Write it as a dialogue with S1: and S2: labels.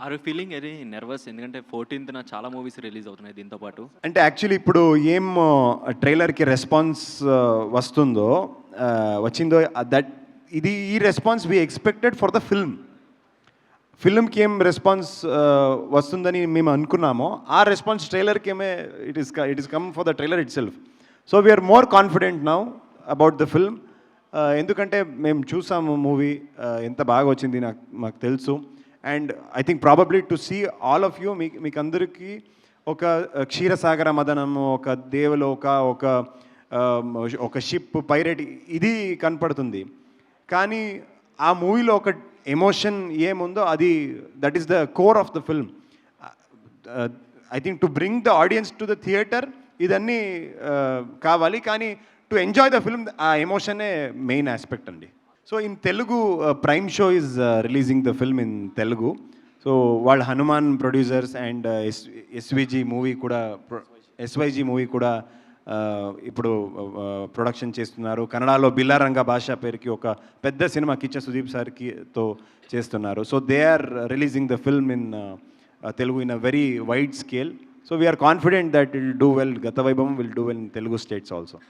S1: Are you feeling very nervous? ఎందుకంటే 14థ్ చాలా మూవీస్ రిలీజ్ అవుతున్నాయి దీంతో పాటు.
S2: అంటే యాక్చువల్లీ ఇప్పుడు ఏం ట్రైలర్కి రెస్పాన్స్ వస్తుందో వచ్చిందో దట్ ఈ response we expected for the ఫిల్మ్కి ఏం రెస్పాన్స్ వస్తుందని మేము అనుకున్నామో ఆ రెస్పాన్స్ ట్రైలర్కి ఏమే it is come for the trailer itself. So we're more confident now about the film. ఎందుకంటే మేము చూసాము మూవీ ఎంత బాగా వచ్చింది మాకు తెలుసు. And I think probably to see all of you మీకు అందరికీ ఒక క్షీరసాగర మదనము, ఒక దేవలోక, ఒక షిప్ పైరేట్ ఇది కనపడుతుంది. కానీ ఆ మూవీలో ఒక ఎమోషన్ ఏముందో అది that is the core of the film. I think to bring the audience to the theatre ఇదన్నీ కావాలి. కానీ టు ఎంజాయ్ ద ఫిల్మ్ ఆ ఎమోషనే మెయిన్ ఆస్పెక్ట్ అండి. So in Telugu prime show is releasing the film in Telugu. So వాళ్ళు Hanuman producers and ఎస్వైజీ movie కూడా ఇప్పుడు production చేస్తున్నారు. కన్నడలో బిల్లారంగ భాష పేరుకి ఒక పెద్ద సినిమా కిచ్చ సుదీప్ సార్తో చేస్తున్నారు. So they are releasing the film in Telugu in a very wide scale. So we are confident that will do well. Gatha Vaibhavam will do well in Telugu states also.